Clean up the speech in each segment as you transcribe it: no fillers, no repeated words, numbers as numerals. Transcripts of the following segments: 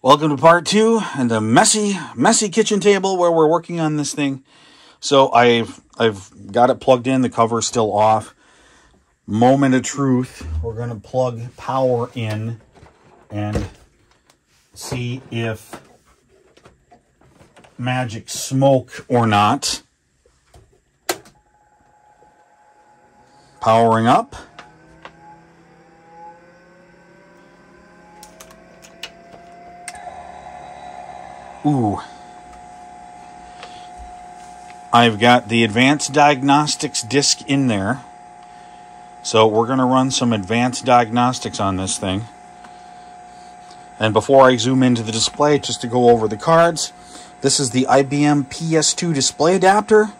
Welcome to part two and the messy kitchen table where we're working on this thing. So I've got it plugged in. The cover's still off. Moment of truth. We're going to plug power in and see if magic smoke or not. Powering up. Ooh. I've got the advanced diagnostics disc in there. So we're going to run some advanced diagnostics on this thing. And before I zoom into the display, just to go over the cards, this is the IBM PS2 display adapter.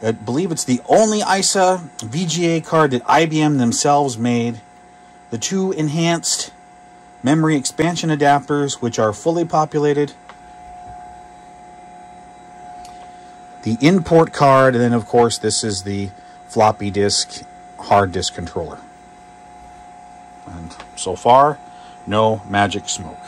I believe it's the only ISA VGA card that IBM themselves made. The two enhanced memory expansion adapters, which are fully populated. The import card, and then of course this is the floppy disk hard disk controller. And so far, no magic smoke.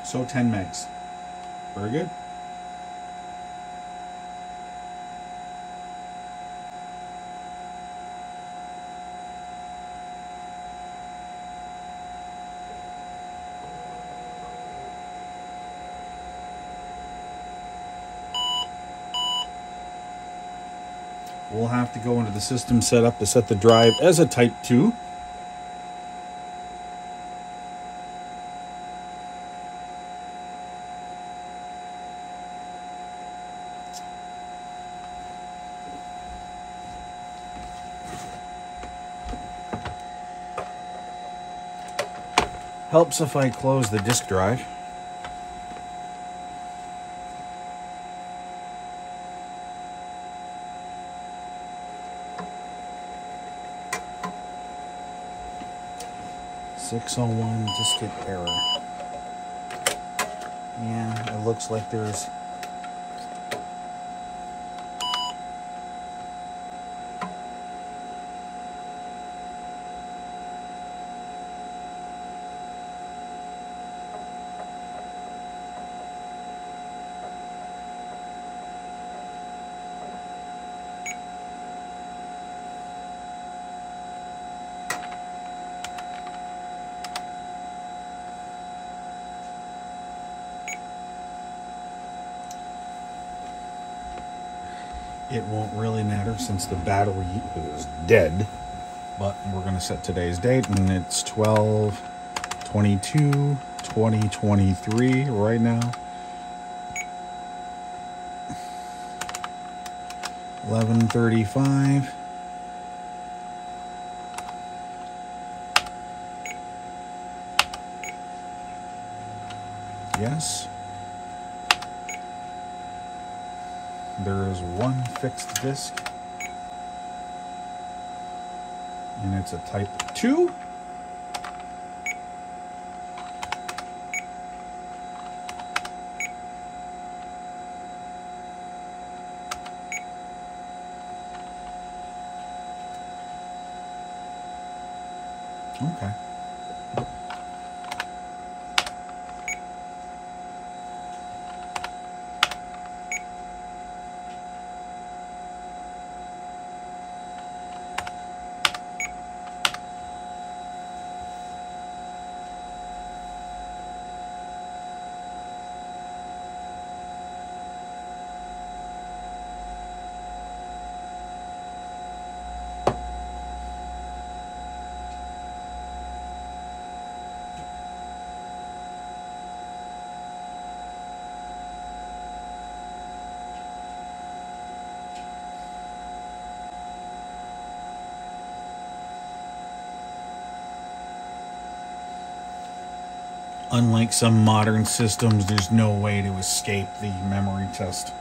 So 10 megs. Very good. We'll have to go into the system setup to set the drive as a Type 2. Helps if I close the disk drive. .601 diskette error. Yeah, it looks like there's it won't really matter since the battery is dead, but we're going to set today's date, and it's 12/22/2023 right now. 11:35. Yes. There is one fixed disk, and it's a Type 2. Okay. Unlike some modern systems, there's no way to escape the memory test.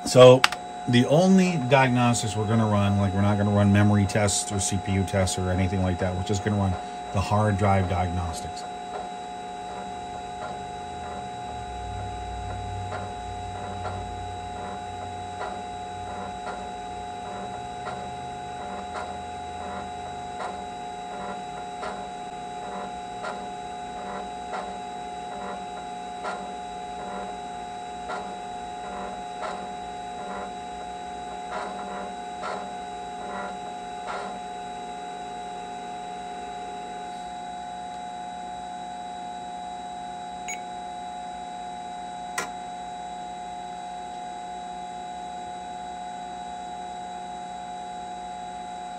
So the only diagnostics we're going to run, like we're not going to run memory tests or CPU tests or anything like that. We're just going to run the hard drive diagnostics.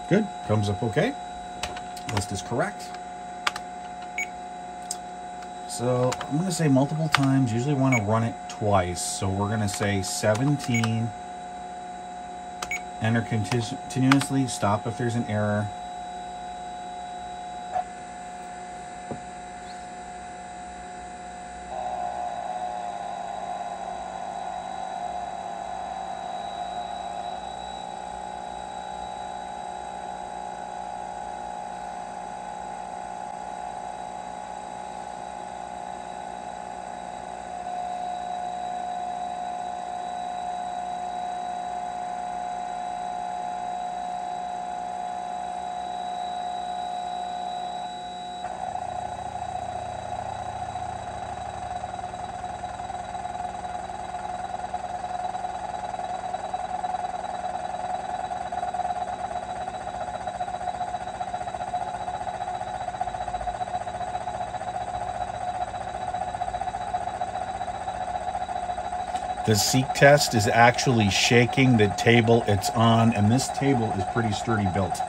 Good. Comes up okay. List is correct. So I'm going to say multiple times. Usually want to run it twice. So we're going to say 17. Enter continuously. Stop if there's an error. The seek test is actually shaking the table it's on, and this table is pretty sturdy built.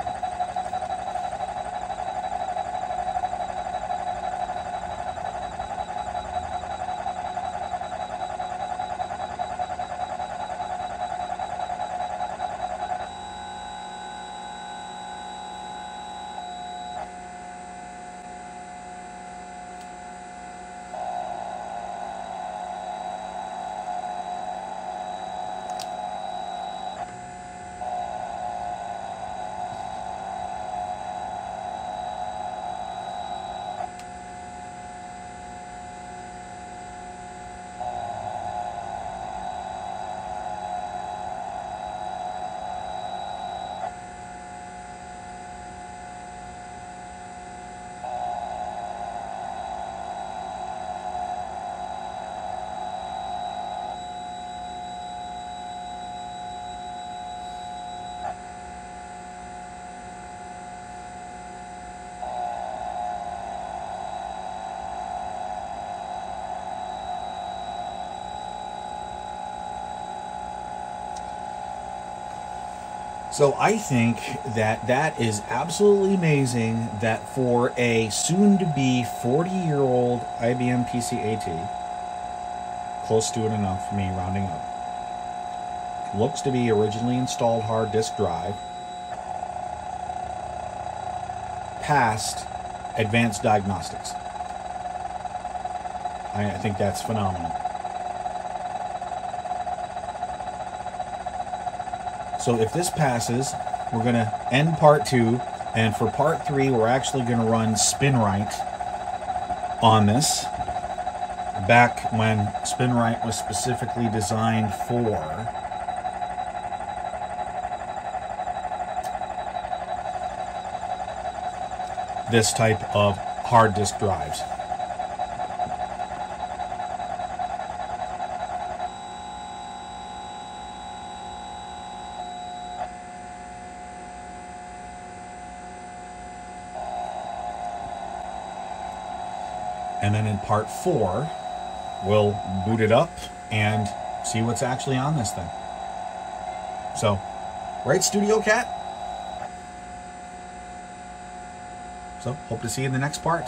So I think that that is absolutely amazing that for a soon-to-be 40-year-old IBM PC AT, close to it enough for me rounding up, looks to be originally installed hard disk drive passed advanced diagnostics. I think that's phenomenal. So if this passes, we're going to end part 2, and for part 3, we're actually going to run SpinRite on this. Back when SpinRite was specifically designed for this type of hard disk drives. And then in part 4, we'll boot it up and see what's actually on this thing. So, right, Studio Cat? So, hope to see you in the next part.